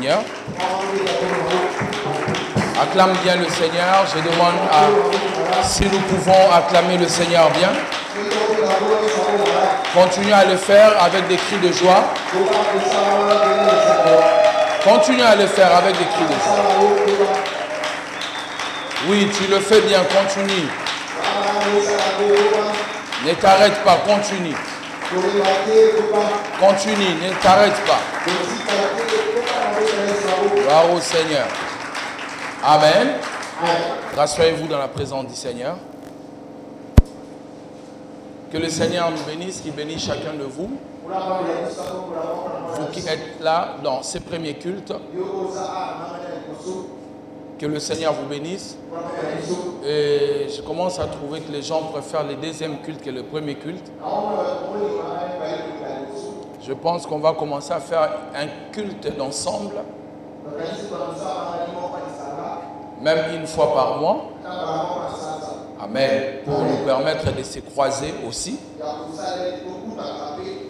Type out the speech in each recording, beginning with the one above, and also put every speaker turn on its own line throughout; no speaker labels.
Seigneur. Acclame bien le Seigneur. Je demande si nous pouvons acclamer le Seigneur bien. Continuez à le faire avec des cris de joie. Continuez à le faire avec des cris de joie. Oui, tu le fais bien, continue. Ne t'arrête pas, continue. Continue, ne t'arrête pas. Gloire au Seigneur. Amen. Rassurez-vous dans la présence du Seigneur. Que le Seigneur nous bénisse, qu'il bénisse chacun de vous. Vous qui êtes là dans ces premiers cultes. Que le Seigneur vous bénisse. Et je commence à trouver que les gens préfèrent le deuxième culte que le premier culte. Je pense qu'on va commencer à faire un culte d'ensemble. Même une fois par mois. Amen. Pour nous permettre de se croiser aussi.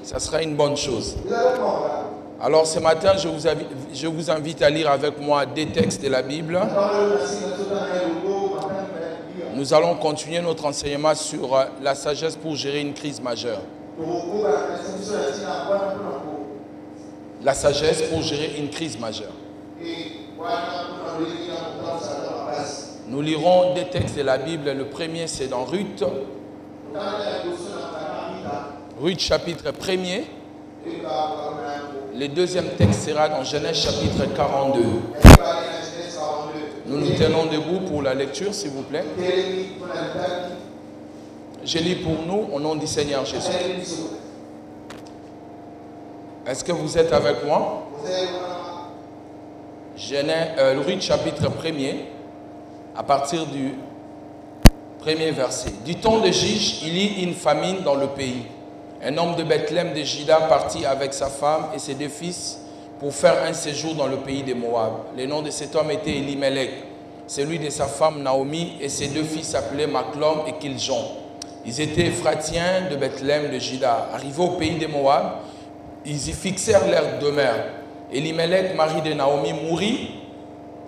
Ça sera une bonne chose. Alors ce matin, je vous invite à lire avec moi des textes de la Bible. Nous allons continuer notre enseignement sur la sagesse pour gérer une crise majeure. La sagesse pour gérer une crise majeure. Nous lirons des textes de la Bible. Le premier, c'est dans Ruth. Ruth, chapitre 1er. Le deuxième texte sera dans Genèse, chapitre 42. Nous nous tenons debout pour la lecture, s'il vous plaît. Je lis pour nous au nom du Seigneur Jésus. Est-ce que vous êtes avec moi? Ruth, chapitre 1er, à partir du premier verset. Du temps de Jige, il y eut une famine dans le pays. Un homme de Bethléem de Juda partit avec sa femme et ses deux fils pour faire un séjour dans le pays de Moab. Le nom de cet homme était Elimelech, celui de sa femme Naomi, et ses deux fils s'appelaient Maclom et Kiljon. Ils étaient Éphratiens de Bethléem de Juda. Arrivés au pays de Moab, ils y fixèrent leur demeure. Elimelech, mari de Naomi, mourut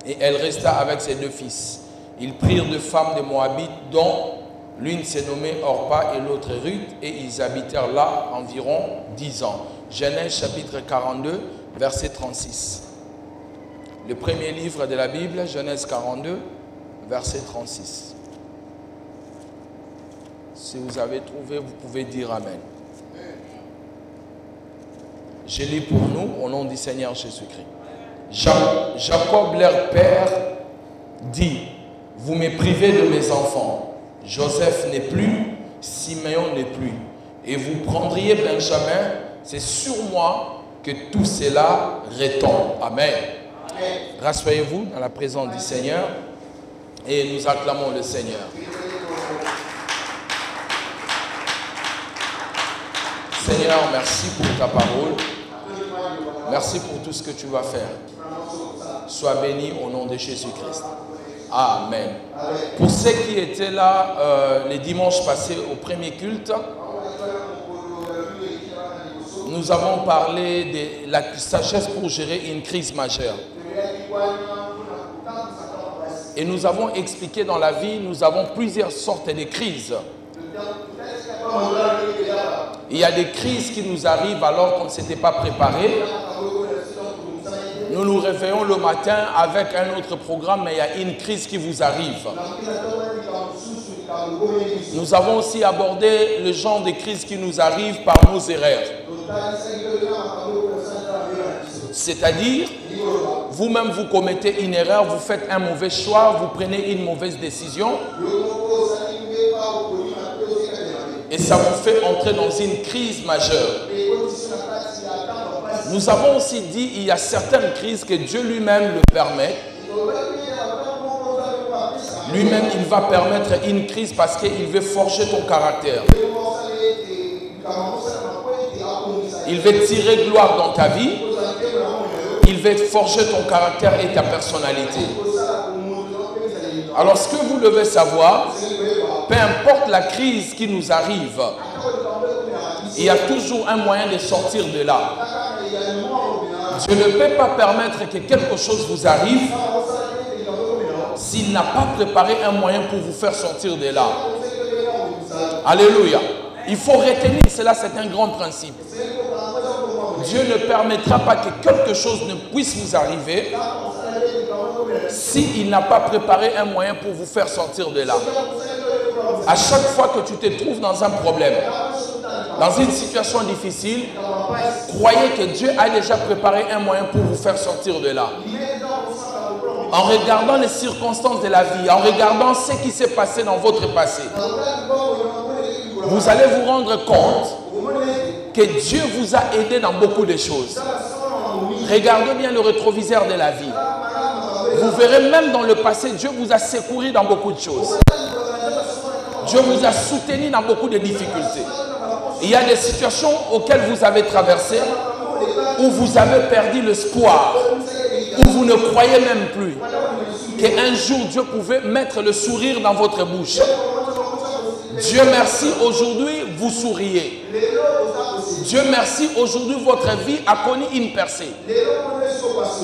et elle resta avec ses deux fils. Ils prirent deux femmes de Moabites, dont l'une s'est nommée Orpa et l'autre Ruth, et ils habitèrent là environ 10 ans. Genèse chapitre 42, verset 36. Le premier livre de la Bible, Genèse 42, verset 36. Si vous avez trouvé, vous pouvez dire Amen. Je lis pour nous au nom du Seigneur Jésus-Christ. Jacob, leur père, dit: vous me privez de mes enfants. Joseph n'est plus, Siméon n'est plus. Et vous prendriez Benjamin, c'est sur moi que tout cela retombe. Amen. Rassoyez-vous dans la présence du Seigneur et nous acclamons le Seigneur. Seigneur, merci pour ta parole. Merci pour tout ce que tu vas faire. Sois béni au nom de Jésus-Christ. Amen. Pour ceux qui étaient là les dimanches passés au premier culte, nous avons parlé de la sagesse pour gérer une crise majeure. Et nous avons expliqué dans la vie, nous avons plusieurs sortes de crises. Il y a des crises qui nous arrivent alors qu'on ne s'était pas préparé. Nous nous réveillons le matin avec un autre programme, mais il y a une crise qui vous arrive. Nous avons aussi abordé le genre de crise qui nous arrive par nos erreurs. C'est-à-dire, vous-même vous commettez une erreur, vous faites un mauvais choix, vous prenez une mauvaise décision. Et ça vous fait entrer dans une crise majeure. Nous avons aussi dit qu'il y a certaines crises que Dieu lui-même le permet. Lui-même, il va permettre une crise parce qu'il veut forger ton caractère. Il veut tirer gloire dans ta vie. Il veut forger ton caractère et ta personnalité. Alors, ce que vous devez savoir, peu importe la crise qui nous arrive, il y a toujours un moyen de sortir de là. Dieu ne peut pas permettre que quelque chose vous arrive s'il n'a pas préparé un moyen pour vous faire sortir de là. Alléluia. Il faut retenir cela, c'est un grand principe. Dieu ne permettra pas que quelque chose ne puisse vous arriver s'il n'a pas préparé un moyen pour vous faire sortir de là. À chaque fois que tu te trouves dans un problème, dans une situation difficile, croyez que Dieu a déjà préparé un moyen pour vous faire sortir de là. En regardant les circonstances de la vie, en regardant ce qui s'est passé dans votre passé, vous allez vous rendre compte que Dieu vous a aidé dans beaucoup de choses. Regardez bien le rétroviseur de la vie. Vous verrez même dans le passé, Dieu vous a secouru dans beaucoup de choses. Dieu vous a soutenu dans beaucoup de difficultés. Il y a des situations auxquelles vous avez traversé, où vous avez perdu l'espoir, où vous ne croyez même plus qu'un jour Dieu pouvait mettre le sourire dans votre bouche. Dieu merci, aujourd'hui vous souriez. Dieu merci, aujourd'hui votre vie a connu une percée.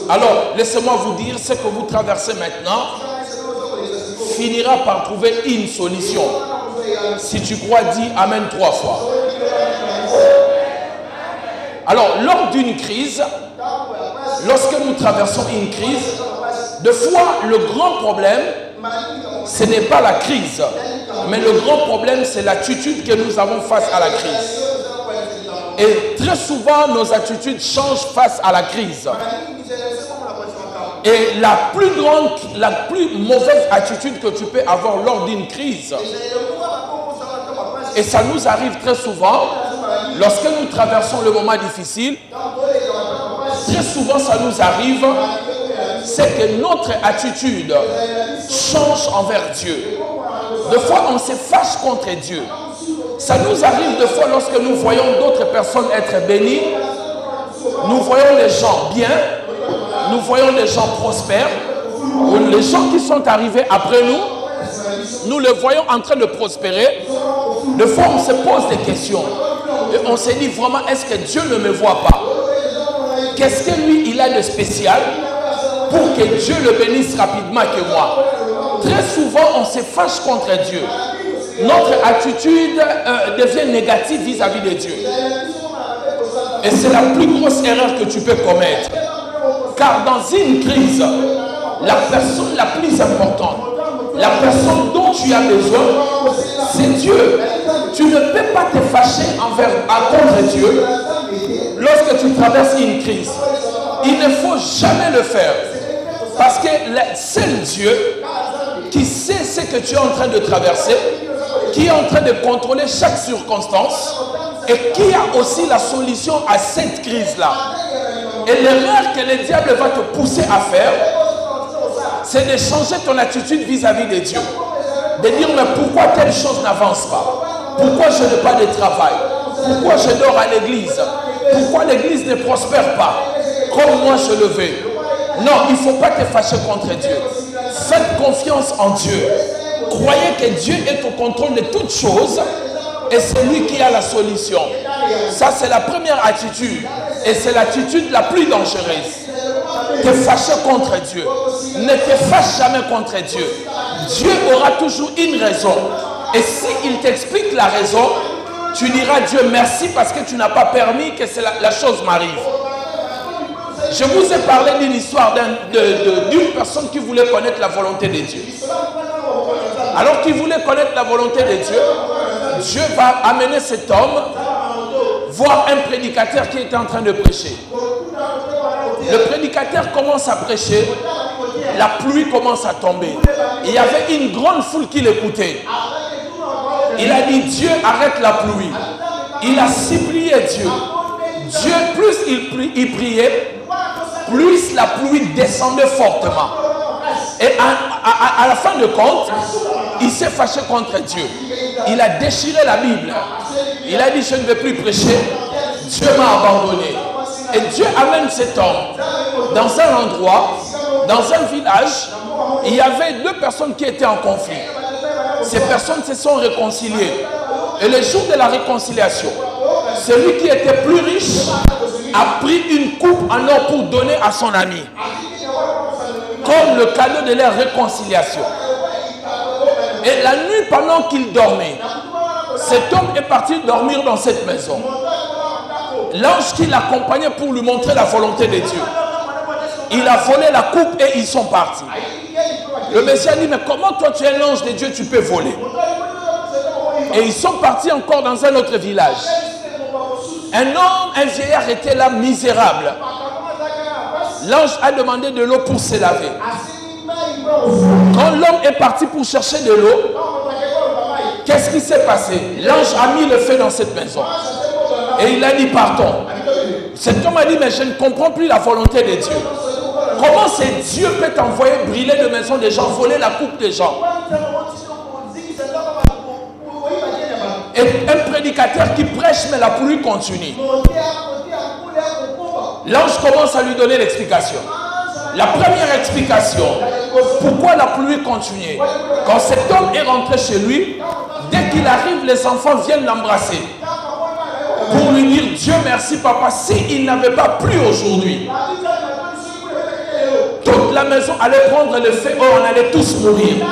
Alors, laissez-moi vous dire, ce que vous traversez maintenant finira par trouver une solution. Si tu crois, dis Amen 3 fois. Alors, lors d'une crise, lorsque nous traversons une crise, de fois, le grand problème, ce n'est pas la crise, mais le grand problème, c'est l'attitude que nous avons face à la crise. Et très souvent, nos attitudes changent face à la crise. Et la plus mauvaise attitude que tu peux avoir lors d'une crise, et ça nous arrive très souvent, lorsque nous traversons le moment difficile, très souvent ça nous arrive, c'est que notre attitude change envers Dieu. Des fois, on se fâche contre Dieu. Ça nous arrive des fois lorsque nous voyons d'autres personnes être bénies, nous voyons les gens bien, nous voyons les gens prospères, les gens qui sont arrivés après nous, nous les voyons en train de prospérer. Des fois, on se pose des questions et on se dit vraiment, est-ce que Dieu ne me voit pas? Qu'est-ce que lui, il a de spécial pour que Dieu le bénisse rapidement que moi? Très souvent, on se fâche contre Dieu. Notre attitude devient négative vis-à-vis de Dieu. Et c'est la plus grosse erreur que tu peux commettre. Car dans une crise, la personne la plus importante, la personne dont tu as besoin, c'est Dieu. Tu ne peux pas te fâcher contre Dieu lorsque tu traverses une crise. Il ne faut jamais le faire. Parce que seul Dieu qui sait ce que tu es en train de traverser, qui est en train de contrôler chaque circonstance et qui a aussi la solution à cette crise-là. Et l'erreur que le diable va te pousser à faire, c'est de changer ton attitude vis-à-vis de Dieu. De dire, mais pourquoi telle chose n'avance pas? Pourquoi je n'ai pas de travail? Pourquoi je dors à l'église? Pourquoi l'église ne prospère pas comme moi je le veux? Non, il ne faut pas te fâcher contre Dieu. Faites confiance en Dieu. Croyez que Dieu est au contrôle de toutes choses et c'est lui qui a la solution. Ça, c'est la première attitude et c'est l'attitude la plus dangereuse. Te fâcher contre Dieu. Ne te fâche jamais contre Dieu. Dieu aura toujours une raison. Et s'il t'explique la raison, tu diras Dieu merci parce que tu n'as pas permis que la chose m'arrive. Je vous ai parlé d'une histoire d'une personne qui voulait connaître la volonté de Dieu. Alors qu'il voulait connaître la volonté de Dieu, Dieu va amener cet homme voir un prédicateur qui était en train de prêcher. Le prédicateur commence à prêcher, la pluie commence à tomber. Il y avait une grande foule qui l'écoutait. Il a dit, Dieu, arrête la pluie. Il a supplié Dieu. Dieu, plus il priait, plus la pluie descendait fortement. Et à la fin de compte, il s'est fâché contre Dieu. Il a déchiré la Bible. Il a dit, je ne vais plus prêcher. Dieu m'a abandonné. Et Dieu amène cet homme dans un endroit, dans un village. Il y avait deux personnes qui étaient en conflit. Ces personnes se sont réconciliées. Et le jour de la réconciliation, celui qui était plus riche a pris une coupe en or pour donner à son ami, comme le cadeau de leur réconciliation. Et la nuit, pendant qu'il dormait, cet homme est parti dormir dans cette maison. L'ange qui l'accompagnait pour lui montrer la volonté de Dieu, il a volé la coupe et ils sont partis. Le Messie a dit, mais comment toi tu es l'ange de Dieu, tu peux voler? Et ils sont partis encore dans un autre village. Un homme, un vieillard était là, misérable. L'ange a demandé de l'eau pour se laver. Quand l'homme est parti pour chercher de l'eau, qu'est-ce qui s'est passé? L'ange a mis le feu dans cette maison. Et il a dit, partons. Cet homme a dit, mais je ne comprends plus la volonté de Dieu. Comment c'est Dieu peut t'envoyer brûler de maison des gens, voler la coupe des gens? Et un prédicateur qui prêche, mais la pluie continue. L'ange commence à lui donner l'explication. La première explication, pourquoi la pluie continuait? Quand cet homme est rentré chez lui, dès qu'il arrive, les enfants viennent l'embrasser pour lui dire, Dieu merci papa, s'il n'avait pas plu aujourd'hui, toute la maison allait prendre le feu, on allait tous mourir.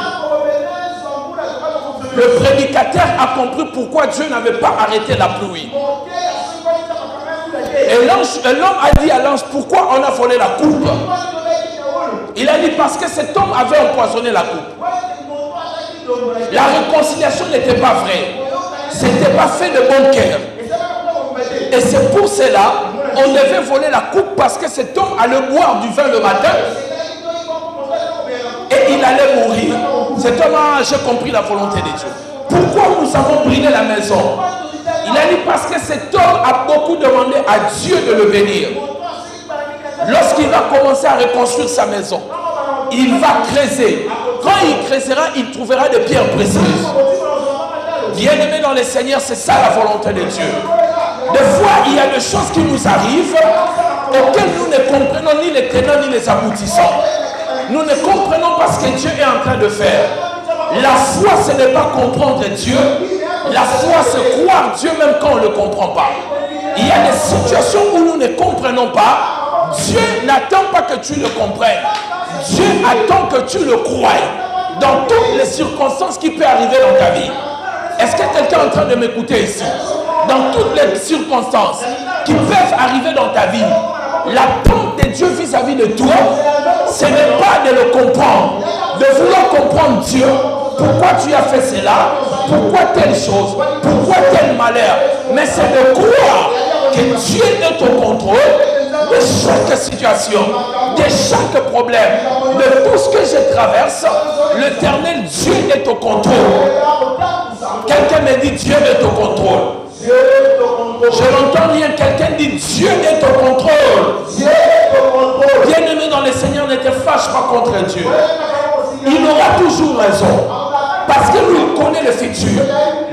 Le prédicateur a compris pourquoi Dieu n'avait pas arrêté la pluie. Et l'homme a dit à l'ange, pourquoi on a volé la coupe? Il a dit, parce que cet homme avait empoisonné la coupe. La réconciliation n'était pas vraie. Ce n'était pas fait de bon cœur. Et c'est pour cela, on devait voler la coupe parce que cet homme allait boire du vin le matin et il allait mourir. Cet homme a, j'ai compris la volonté de Dieu. Pourquoi nous avons brûlé la maison? Il a dit parce que cet homme a beaucoup demandé à Dieu de le bénir. Lorsqu'il va commencer à reconstruire sa maison, il va creuser. Quand il creusera, il trouvera des pierres précieuses. Bien-aimés dans le Seigneur, c'est ça la volonté de Dieu. Des fois, il y a des choses qui nous arrivent auxquelles nous ne comprenons ni les tenants ni les aboutissants. Nous ne comprenons pas ce que Dieu est en train de faire. La foi, ce n'est pas comprendre Dieu. La foi, c'est croire Dieu même quand on ne le comprend pas. Il y a des situations où nous ne comprenons pas. Dieu n'attend pas que tu le comprennes. Dieu attend que tu le croies dans toutes les circonstances qui peuvent arriver dans ta vie. Est-ce que quelqu'un est en train de m'écouter ici? Dans toutes les circonstances qui peuvent arriver dans ta vie, l'attente de Dieu vis-à-vis de toi, ce n'est pas de le comprendre, de vouloir comprendre Dieu. Pourquoi tu as fait cela? Pourquoi telle chose? Pourquoi tel malheur? Mais c'est de croire que Dieu est au contrôle de chaque situation, de chaque problème, de tout ce que je traverse. L'Éternel Dieu est au contrôle. Quelqu'un me dit Dieu est au contrôle. Je n'entends rien. Quelqu'un dit Dieu est au contrôle. Bien-aimé dans le Seigneur, ne te fâche pas contre Dieu. Il aura toujours raison. Parce que lui, il connaît le futur.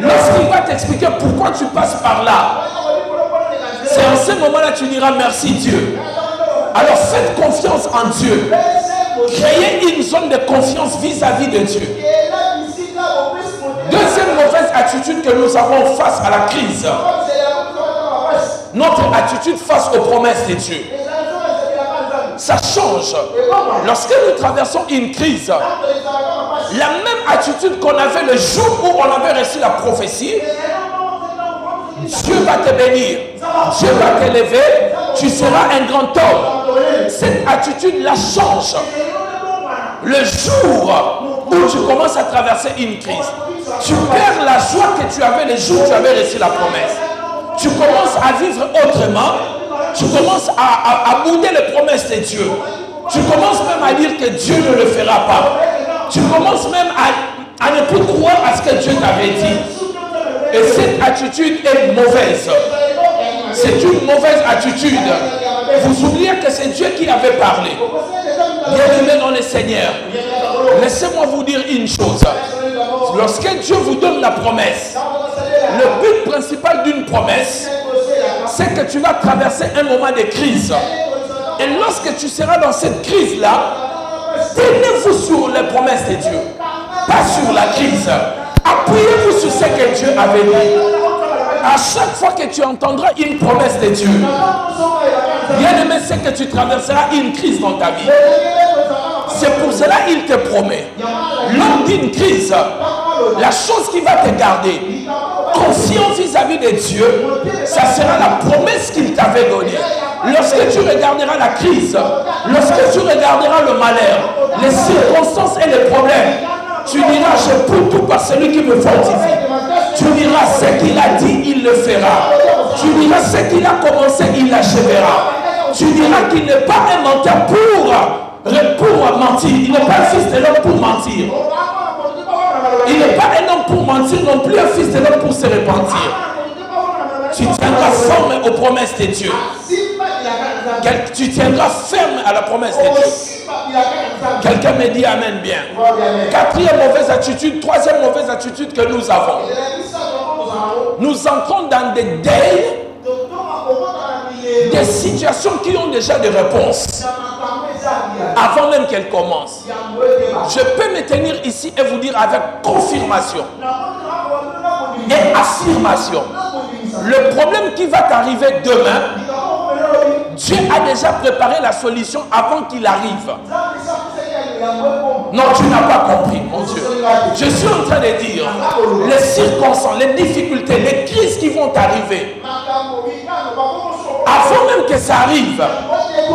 Lorsqu'il va t'expliquer pourquoi tu passes par là, c'est en ce moment-là que tu diras merci Dieu. Alors faites confiance en Dieu. Créez une zone de confiance vis-à-vis de Dieu. Deuxième mauvaise attitude que nous avons face à la crise, notre attitude face aux promesses de Dieu. Ça change. Lorsque nous traversons une crise, la même attitude qu'on avait le jour où on avait reçu la prophétie, Dieu va te bénir, Dieu va t'élever, tu seras un grand homme. Cette attitude-là change. Le jour où tu commences à traverser une crise, tu perds la joie que tu avais le jour où tu avais reçu la promesse. Tu commences à vivre autrement. Tu commences à bouder les promesses de Dieu. Tu commences même à dire que Dieu ne le fera pas. Tu commences même à ne plus croire à ce que Dieu t'avait dit. Et cette attitude est mauvaise. C'est une mauvaise attitude. Vous oubliez que c'est Dieu qui avait parlé. Bien-aimés dans le Seigneur, laissez-moi vous dire une chose. Lorsque Dieu vous donne la promesse, le but principal d'une promesse, c'est que tu vas traverser un moment de crise. Et lorsque tu seras dans cette crise-là, tenez-vous sur les promesses de Dieu, pas sur la crise. Appuyez-vous sur ce que Dieu avait dit. À chaque fois que tu entendras une promesse de Dieu, bien aimé, c'est que tu traverseras une crise dans ta vie. C'est pour cela qu'il te promet. Lors d'une crise, la chose qui va te garder conscient vis-à-vis de Dieu, ça sera la promesse qu'il t'avait donnée. Lorsque tu regarderas la crise, lorsque tu regarderas le malheur, les circonstances et les problèmes, tu diras, je peux tout par celui qui me fortifie. Tu diras, ce qu'il a dit, il le fera. Tu diras, ce qu'il a commencé, il l'achèvera. Tu diras qu'il n'est pas un menteur pour mentir. Il n'est pas un fils de l'homme pour mentir. Il n'est pas un homme pour mentir, non plus un fils de l'homme pour se repentir. Tu tiendras ferme aux promesses de Dieu. Tu tiendras ferme à la promesse de Dieu. Quelqu'un me dit amen bien. Quatrième mauvaise attitude, troisième mauvaise attitude que nous avons. Nous entrons dans des deuils, des situations qui ont déjà des réponses avant même qu'elles commencent. Je peux me tenir ici et vous dire avec confirmation et affirmation, le problème qui va t'arriver demain, Dieu a déjà préparé la solution avant qu'il arrive. Non, tu n'as pas compris, mon Dieu. Je suis en train de dire, les circonstances, les difficultés, les crises qui vont arriver, avant même que ça arrive,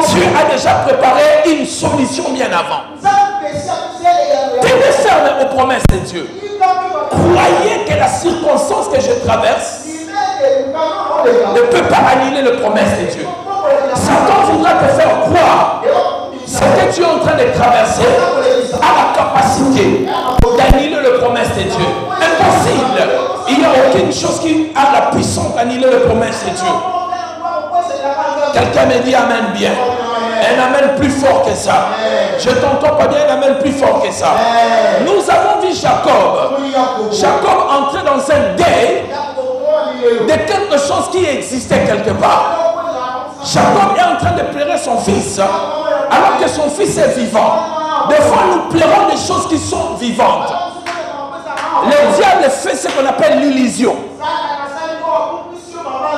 Dieu a déjà préparé une solution bien avant. Tenez ferme aux promesses de Dieu. Croyez que la circonstance que je traverse ne peut pas annuler les promesses de Dieu. Satan voudra te faire croire ce que tu es en train de traverser a la capacité d'annuler les promesses de Dieu. Impossible. Il n'y a aucune chose qui a la puissance d'annuler les promesses de Dieu. Quelqu'un me dit amen bien. Un amen plus fort que ça. Je t'entends pas bien, un amen plus fort que ça. Nous avons vu Jacob. Jacob entrait dans un deuil de quelque chose qui existait quelque part. Jacob est en train de pleurer son fils alors que son fils est vivant. Des fois nous pleurons des choses qui sont vivantes. Le diable fait ce qu'on appelle l'illusion.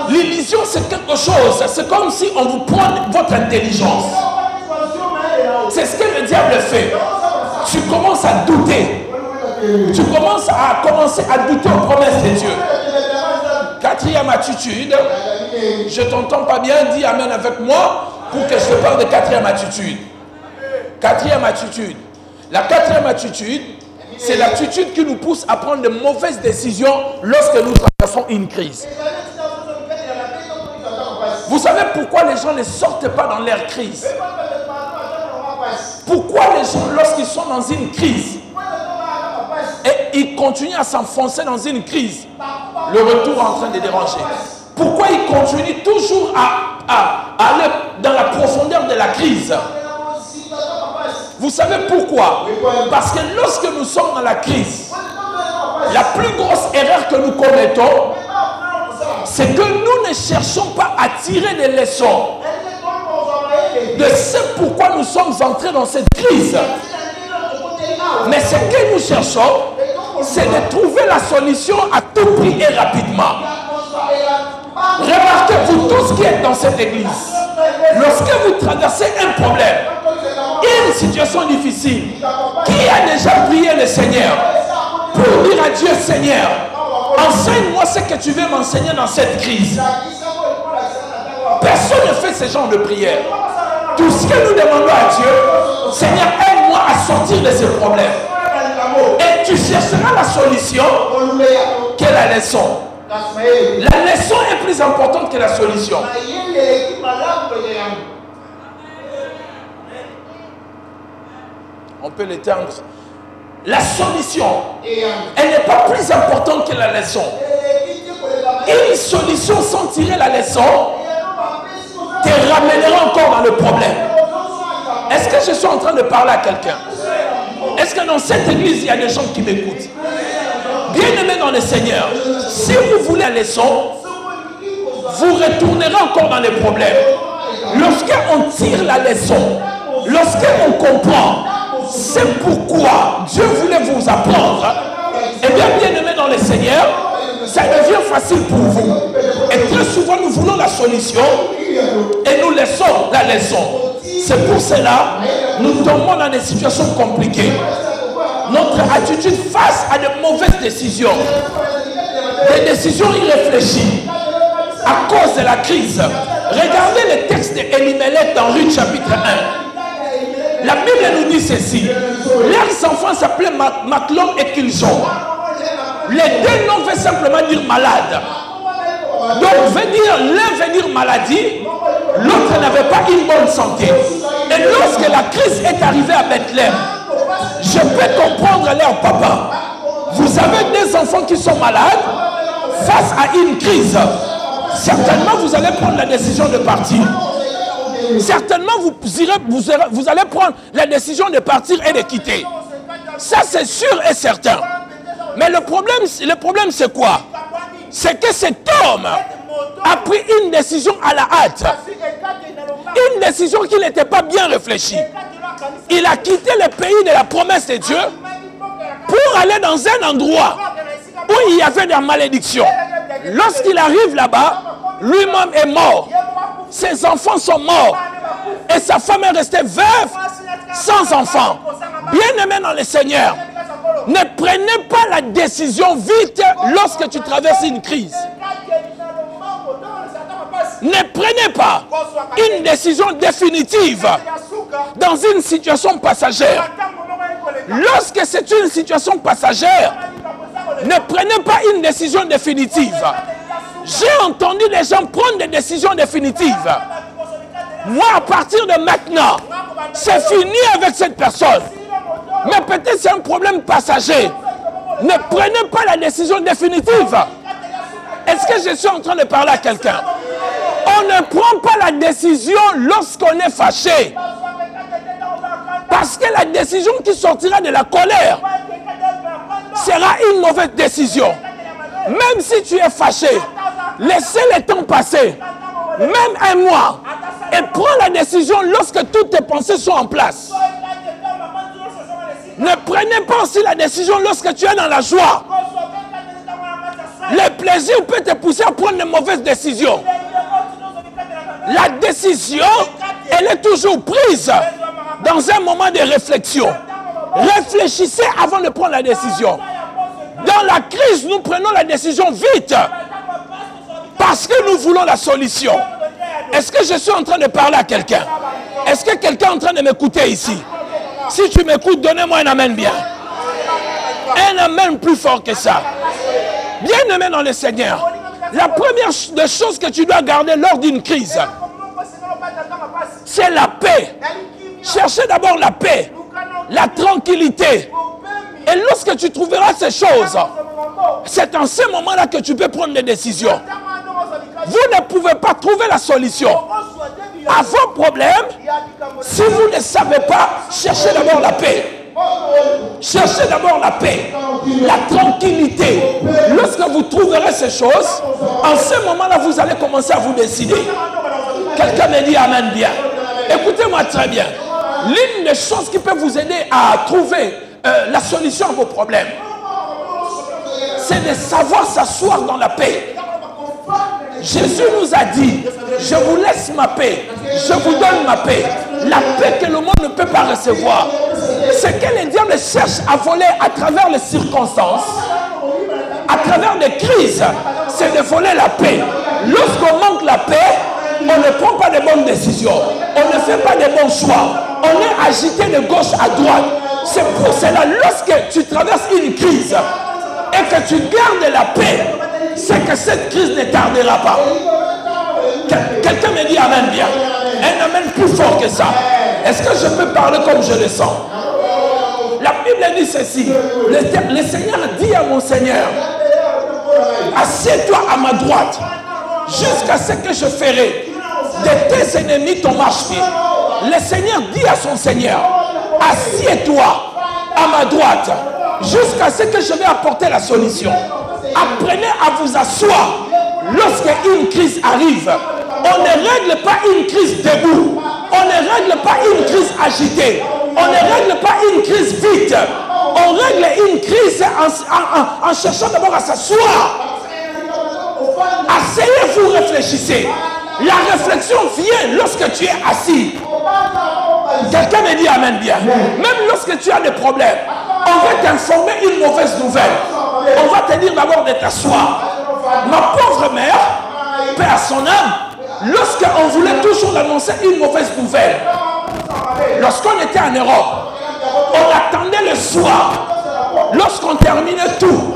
L'illusion c'est quelque chose, c'est comme si on vous prend votre intelligence. C'est ce que le diable fait. Tu commences à douter. Tu commences à douter aux promesses de Dieu. Quatrième attitude, je t'entends pas bien, dis amen avec moi pour que je te parle de quatrième attitude. Quatrième attitude. La quatrième attitude, c'est l'attitude qui nous pousse à prendre de mauvaises décisions lorsque nous traversons une crise. Vous savez pourquoi les gens ne sortent pas dans leur crise? Pourquoi les gens, lorsqu'ils sont dans une crise, et ils continuent à s'enfoncer dans une crise, le retour est en train de déranger? Pourquoi ils continuent toujours à aller dans la profondeur de la crise? Vous savez pourquoi? Parce que lorsque nous sommes dans la crise, la plus grosse erreur que nous commettons, c'est que nous ne cherchons pas à tirer des leçons de ce pourquoi nous sommes entrés dans cette crise. Mais ce que nous cherchons, c'est de trouver la solution à tout prix et rapidement. Remarquez, vous tous qui êtes dans cette église, lorsque vous traversez un problème, une situation difficile, qui a déjà prié le Seigneur pour dire à Dieu, Seigneur, enseigne-moi ce que tu veux m'enseigner dans cette crise? Personne ne fait ce genre de prière. Tout ce que nous demandons à Dieu, Seigneur, aide-moi à sortir de ce problème. Et tu chercheras la solution que la leçon. La leçon est plus importante que la solution. On peut l'éteindre. La solution, elle n'est pas plus importante que la leçon. Une solution sans tirer la leçon te ramènera encore dans le problème. Est-ce que je suis en train de parler à quelqu'un? Est-ce que dans cette église, il y a des gens qui m'écoutent? Bien-aimés dans le Seigneur, si vous voulez la leçon, vous retournerez encore dans les problèmes. Lorsqu'on tire la leçon, lorsqu'on comprend, c'est pourquoi Dieu voulait vous apprendre, eh bien, bien-aimés dans le Seigneur, ça devient facile pour vous. Et très souvent, nous voulons la solution et nous laissons la leçon. C'est pour cela que nous tombons dans des situations compliquées. Notre attitude face à de mauvaises décisions, des décisions irréfléchies, à cause de la crise. Regardez le texte d'Elimelech dans Ruth chapitre 1. La Bible nous dit ceci. Leurs enfants s'appelaient Maclon et Kiljon. Les deux noms veulent simplement dire malade. Donc veut dire l'un veut dire maladie, l'autre n'avait pas une bonne santé. Et lorsque la crise est arrivée à Bethléem, je peux comprendre leur papa. Vous avez des enfants qui sont malades face à une crise. Certainement vous allez prendre la décision de partir. Certainement vous allez prendre la décision de partir et de quitter. Ça c'est sûr et certain. Mais le problème c'est quoi? C'est que cet homme a pris une décision à la hâte. Une décision qui n'était pas bien réfléchie. Il a quitté le pays de la promesse de Dieu pour aller dans un endroit où il y avait des malédictions. Lorsqu'il arrive là-bas, lui-même est mort. Ses enfants sont morts. Et sa femme est restée veuve, sans enfants. Bien-aimé dans le Seigneur, ne prenez pas la décision vite lorsque tu traverses une crise. Ne prenez pas une décision définitive dans une situation passagère. Lorsque c'est une situation passagère, ne prenez pas une décision définitive. J'ai entendu les gens prendre des décisions définitives. Moi, à partir de maintenant, c'est fini avec cette personne. Mais peut-être c'est un problème passager. Ne prenez pas la décision définitive. Est-ce que je suis en train de parler à quelqu'un? On ne prend pas la décision lorsqu'on est fâché. Parce que la décision qui sortira de la colère sera une mauvaise décision. Même si tu es fâché, laissez le temps passer. Même un mois. Et prends la décision lorsque toutes tes pensées sont en place. Ne prenez pas aussi la décision lorsque tu es dans la joie. Le plaisir peut te pousser à prendre de mauvaises décisions. La décision, elle est toujours prise dans un moment de réflexion. Réfléchissez avant de prendre la décision. Dans la crise, nous prenons la décision vite parce que nous voulons la solution. Est-ce que je suis en train de parler à quelqu'un? Est-ce que quelqu'un est en train de m'écouter ici? Si tu m'écoutes, donnez-moi un amen bien. Un amen plus fort que ça. Bien aimé dans le Seigneur, la première des choses que tu dois garder lors d'une crise, c'est la paix. Cherchez d'abord la paix, la tranquillité. Et lorsque tu trouveras ces choses, c'est en ce moment-là que tu peux prendre des décisions. Vous ne pouvez pas trouver la solution à vos problèmes si vous ne savez pas. Cherchez d'abord la paix. Cherchez d'abord la paix, la tranquillité. Lorsque vous trouverez ces choses, en ce moment-là, vous allez commencer à vous décider. Quelqu'un me dit amen bien. Écoutez-moi très bien. L'une des choses qui peut vous aider à trouver la solution à vos problèmes, c'est de savoir s'asseoir dans la paix. Jésus nous a dit, je vous laisse ma paix, je vous donne ma paix. La paix que le monde ne peut pas recevoir. Ce que le diable cherche à voler à travers les circonstances, à travers les crises, c'est de voler la paix. Lorsqu'on manque la paix, on ne prend pas de bonnes décisions, on ne fait pas de bons choix, on est agité de gauche à droite. C'est pour cela, lorsque tu traverses une crise et que tu gardes la paix, c'est que cette crise ne tardera pas. Quelqu'un me dit amen bien. Un amen plus fort que ça. Est-ce que je peux parler comme je le sens? La Bible dit ceci. Le Seigneur dit à mon Seigneur, assieds-toi à ma droite jusqu'à ce que je ferai de tes ennemis ton marche-pied. Le Seigneur dit à son Seigneur, assieds-toi à ma droite jusqu'à ce que je vais apporter la solution. Apprenez à vous asseoir lorsqu'une crise arrive. On ne règle pas une crise debout. On ne règle pas une crise agitée. On ne règle pas une crise vite. On règle une crise en cherchant d'abord à s'asseoir Asseyez-vous, réfléchissez. La réflexion vient lorsque tu es assis. Quelqu'un me dit amen bien. Même lorsque tu as des problèmes, on va t'informer une mauvaise nouvelle. On va te dire d'abord de t'asseoir. Ma pauvre mère, paix à son âme, lorsqu'on voulait toujours annoncer une mauvaise nouvelle, lorsqu'on était en Europe, on attendait le soir. Lorsqu'on terminait tout,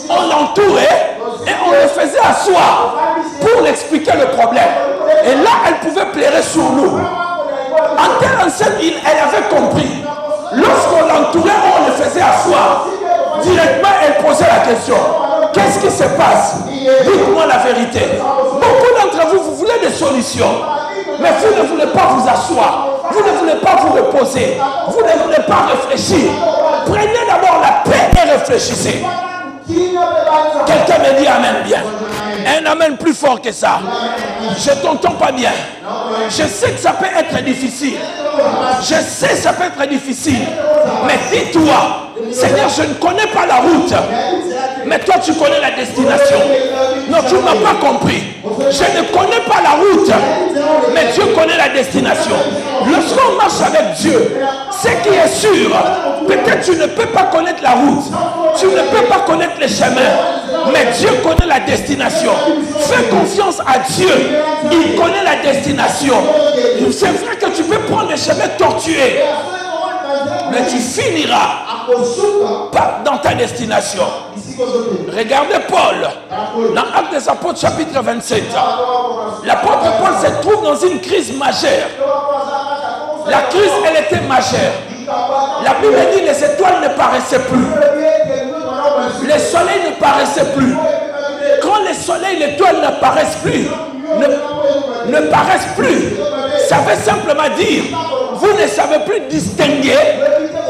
on l'entourait et on le faisait asseoir pour l'expliquer le problème. Et là, elle pouvait pleurer sur nous. En telle enseigne, elle avait compris. Lorsqu'on l'entourait, on le faisait asseoir. Directement, elle posait la question. Qu'est-ce qui se passe? Dites-moi la vérité. Beaucoup d'entre vous, vous voulez des solutions. Mais vous ne voulez pas vous asseoir. Vous ne voulez pas vous reposer. Vous ne voulez pas réfléchir. Prenez d'abord la paix et réfléchissez. Quelqu'un me dit amen bien. Un amen plus fort que ça. Je ne t'entends pas bien. Je sais que ça peut être difficile. Je sais que ça peut être difficile. Mais dis-toi, Seigneur, je ne connais pas la route. Mais toi, tu connais la destination. Non, tu ne m'as pas compris. Je ne connais pas la route. Mais Dieu connaît la destination. Lorsqu'on marche avec Dieu, ce qui est sûr, peut-être tu ne peux pas connaître la route. Tu ne peux pas connaître les chemins. Mais Dieu connaît la destination. Fais confiance à Dieu. Il connaît la destination. C'est vrai que tu peux prendre des chemins tortueux. Mais tu finiras dans ta destination. Regardez Paul. Dans Actes des Apôtres chapitre 27. L'apôtre Paul se trouve dans une crise majeure. La crise, elle était majeure. La Bible dit que les étoiles ne paraissaient plus. Le soleil ne paraissait plus. Quand le soleil et l'étoile n'apparaissent plus, ne paraissent plus, ça veut simplement dire, vous ne savez plus distinguer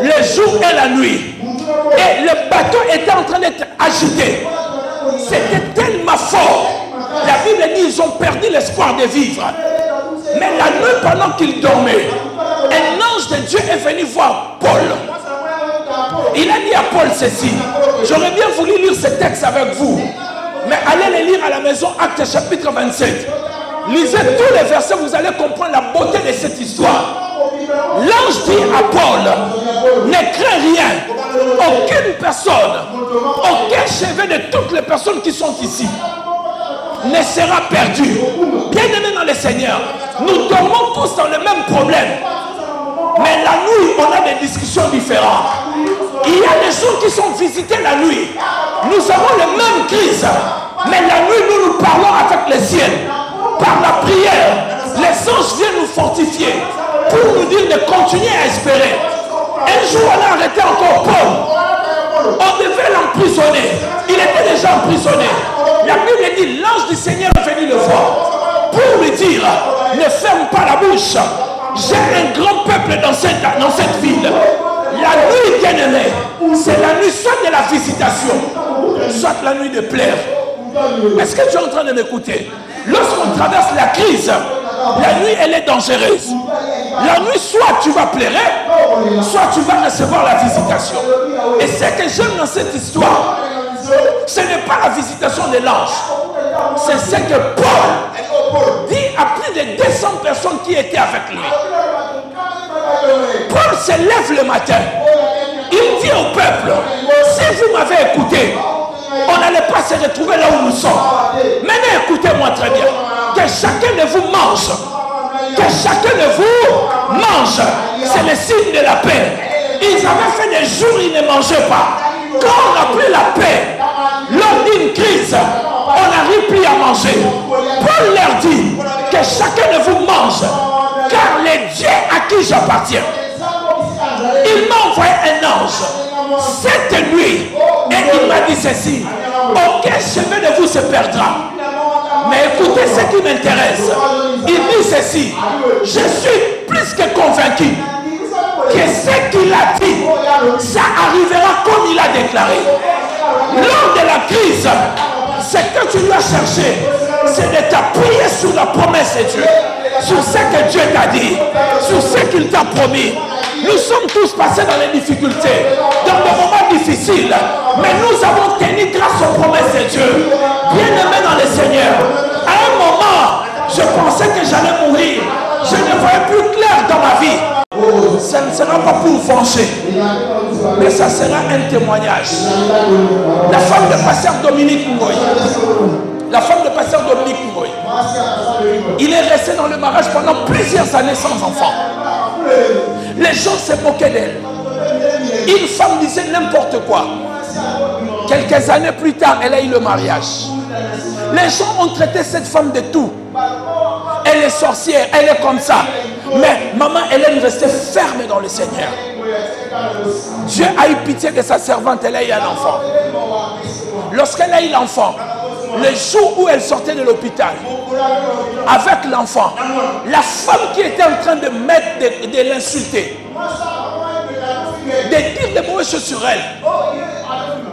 le jour et la nuit. Et le bateau était en train d'être agité. C'était tellement fort. La Bible dit, ils ont perdu l'espoir de vivre. Mais la nuit, pendant qu'ils dormaient, un ange de Dieu est venu voir Paul. Il a dit à Paul ceci. J'aurais bien voulu lire ce texte avec vous. Mais allez le lire à la maison, Actes chapitre 27. Lisez tous les versets, vous allez comprendre la beauté de cette histoire. L'ange dit à Paul, ne crains rien. Aucune personne, aucun cheveu de toutes les personnes qui sont ici ne sera perdu. Bien-aimés dans le Seigneur, nous dormons tous dans le même problème. Mais la nuit, on a des discussions différentes. Il y a des gens qui sont visités la nuit. Nous avons les mêmes crises. Mais la nuit, nous parlons avec les ciels. Par la prière, les anges viennent nous fortifier pour nous dire de continuer à espérer. Un jour, on a arrêté encore Paul. On devait l'emprisonner. Il était déjà emprisonné. La Bible dit, l'ange du Seigneur est venu le voir pour lui dire, ne ferme pas la bouche. J'ai un grand peuple dans cette ville. La nuit, bien-aimée, c'est la nuit soit de la visitation, soit la nuit de plaire. Est-ce que tu es en train de m'écouter? Lorsqu'on traverse la crise, la nuit, elle est dangereuse. La nuit, soit tu vas pleurer, soit tu vas recevoir la visitation. Et ce que j'aime dans cette histoire, ce n'est pas la visitation de l'ange. C'est ce que Paul dit à plus de 200 personnes qui étaient avec lui. Paul se lève le matin. Il dit au peuple, si vous m'avez écouté, on n'allait pas se retrouver là où nous sommes. Maintenant, écoutez-moi très bien. Que chacun de vous mange. Que chacun de vous mange. C'est le signe de la paix. Ils avaient fait des jours où ils ne mangeaient pas. Quand on a pris la paix, lors d'une crise, on n'arrive plus à manger. Paul leur dit que chacun de vous mange. Car le Dieu à qui j'appartiens, il m'a envoyé un ange cette nuit et il m'a dit ceci. Aucun cheveu de vous se perdra. Mais écoutez ce qui m'intéresse. Il dit ceci. Je suis plus que convaincu que ce qu'il a dit, ça arrivera comme il a déclaré. Lors de la crise, ce que tu dois chercher, c'est de t'appuyer sur la promesse de Dieu, sur ce que Dieu t'a dit, sur ce qu'il t'a promis. Nous sommes tous passés dans les difficultés, dans des moments difficile. Mais nous avons tenu grâce aux promesses de Dieu. Bien-aimés dans le Seigneur, à un moment, je pensais que j'allais mourir. Je ne voyais plus clair dans ma vie. Ça ne sera pas pour venger, mais ça sera un témoignage. La femme de pasteur Dominique Ngoy, il est resté dans le mariage pendant plusieurs années sans enfant. Les gens se moquaient d'elle. Une femme disait n'importe quoi. Quelques années plus tard, elle a eu le mariage. Les gens ont traité cette femme de tout. Elle est sorcière, elle est comme ça. Mais maman Hélène restait ferme dans le Seigneur. Dieu a eu pitié de sa servante, elle a eu un enfant. Lorsqu'elle a eu l'enfant, le jour où elle sortait de l'hôpital, avec l'enfant, la femme qui était en train de l'insulter, de dire des mauvaises choses sur elle,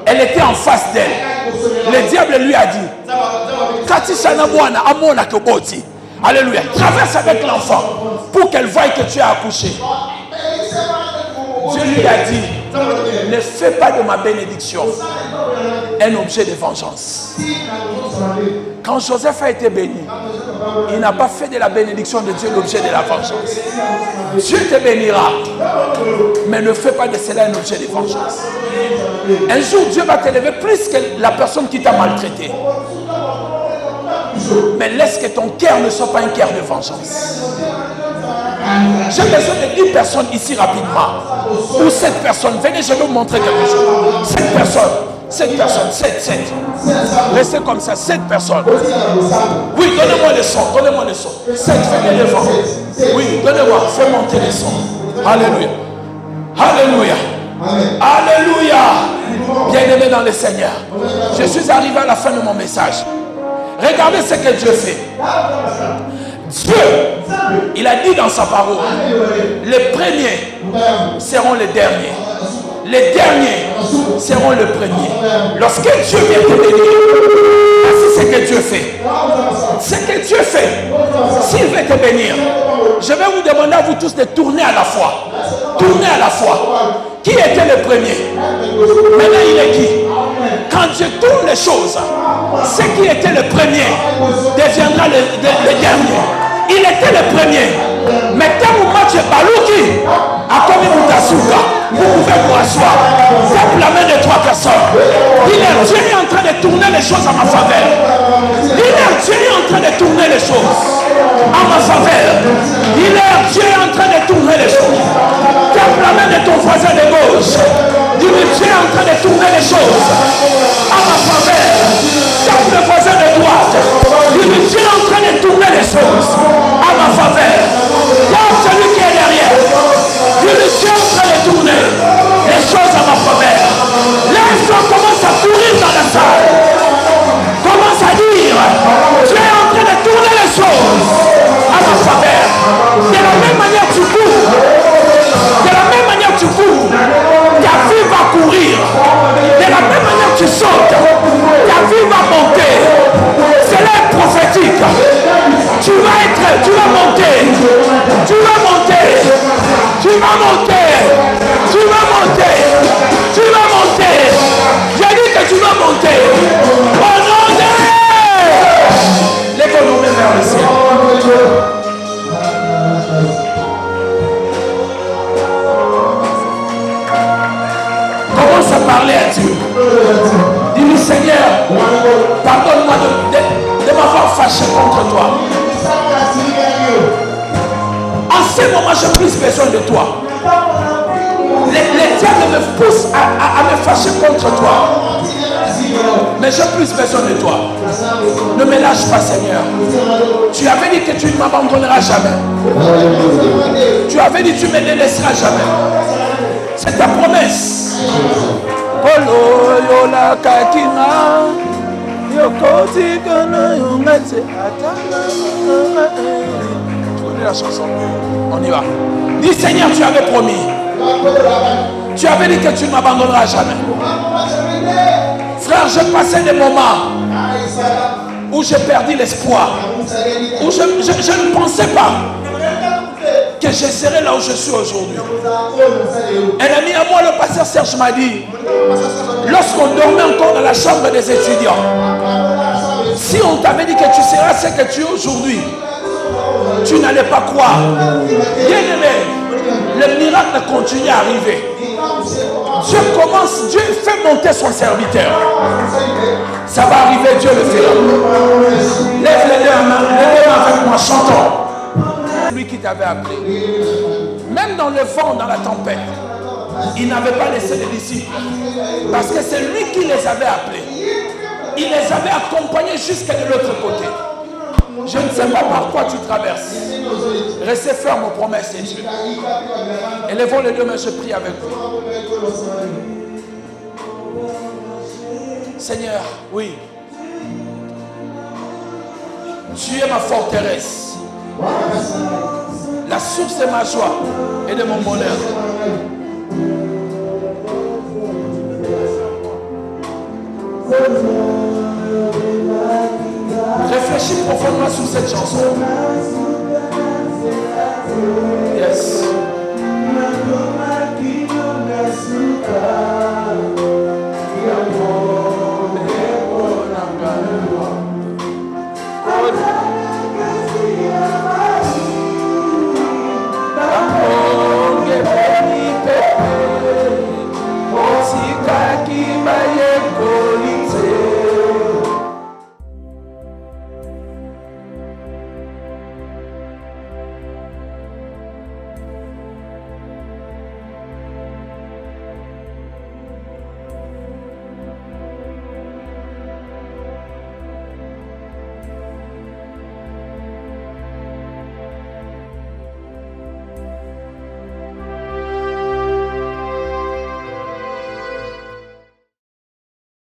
elle était en face d'elle. Le diable lui a dit, alléluia, traverse avec l'enfant pour qu'elle voie que tu as accouché. Dieu lui a dit, ne fais pas de ma bénédiction un objet de vengeance. Quand Joseph a été béni, il n'a pas fait de la bénédiction de Dieu l'objet de la vengeance. Dieu te bénira, mais ne fais pas de cela un objet de vengeance. Un jour, Dieu va t'élever plus que la personne qui t'a maltraité. Mais laisse que ton cœur ne soit pas un cœur de vengeance. J'ai besoin de 10 personnes ici rapidement. Ou 7 personnes. Venez, je vais vous montrer quelque chose. 7 personnes. 7. Restez comme ça, 7 personnes. Oui, donnez-moi le son. 7, venez devant. Oui, donnez-moi, fais monter le son. Alléluia. Bien-aimé dans le Seigneur, je suis arrivé à la fin de mon message. Regardez ce que Dieu fait. Dieu, il a dit dans sa parole, les premiers seront les derniers. Les derniers seront les premiers. Lorsque Dieu vient te bénir, c'est ce que Dieu fait. Ce que Dieu fait, s'il veut te bénir, je vais vous demander à vous tous de tourner à la fois. Tournez à la fois. Qui était le premier? Maintenant il est qui? Quand Dieu tourne les choses, ce qui était le premier deviendra le dernier. Il était le premier. Maintenant vous match Balouki a commis Moutasuka. Vous pouvez vous asseoir. Tape la main de 3 personnes. Dieu est en train de tourner les choses à ma faveur. Dieu est en train de tourner les choses à ma faveur. Dieu est en train de tourner les choses. Tape la main de ton voisin de gauche. Dieu est en train de tourner les choses à ma faveur. Tape le voisin de droite. Dieu est en train de tourner les choses à ma faveur. Tape celui qui est derrière. Dieu est en train de tourner les choses à ma faveur. L'enfant commence à courir dans la salle. Commence à dire, tu es en train de tourner les choses à ma faveur. De la même manière tu cours. De la même manière tu cours. Ta vie va courir. De la même manière tu sautes. Ta vie va monter. C'est l'air prophétique. Tu vas monter. Tu vas monter. Tu vas monter. Tu vas monter. Tu vas monter. J'ai dit que tu vas monter. Au nom de l'économie vers le ciel. Commence à parler à Dieu. Dis-lui, Seigneur, pardonne-moi de m'avoir fâché contre toi. En ce moment, j'ai plus besoin de toi. Les diables me poussent à me fâcher contre toi. Mais j'ai plus besoin de toi. Ne me lâche pas, Seigneur. Tu avais dit que tu ne m'abandonneras jamais. Tu avais dit que tu ne me délaisseras jamais. C'est ta promesse. Tu connais la chanson? On y va. Dis, Seigneur, tu avais promis. Tu avais dit que tu ne m'abandonneras jamais. Frère, j'ai passé des moments où j'ai perdu l'espoir, où je ne pensais pas que je serai là où je suis aujourd'hui. Un ami à moi, le pasteur Serge, m'a dit, lorsqu'on dormait encore dans la chambre des étudiants, si on t'avait dit que tu seras ce que tu es aujourd'hui, tu n'allais pas croire. Bien aimé, le miracle continue à arriver. Dieu fait monter son serviteur. Ça va arriver, Dieu le fera. Lève les deux mains avec moi, chantons. Lui qui t'avait appelé, même dans le vent, dans la tempête, il n'avait pas laissé les disciples, parce que c'est lui qui les avait appelés. Il les avait accompagnés jusqu'à de l'autre côté. Je ne sais pas par quoi tu traverses. Restez ferme aux promesses de Dieu. Élevons les deux mains, je prie avec vous. Seigneur, oui. Tu es ma forteresse. La source de ma joie et de mon bonheur. Réfléchis profondément sur cette chanson.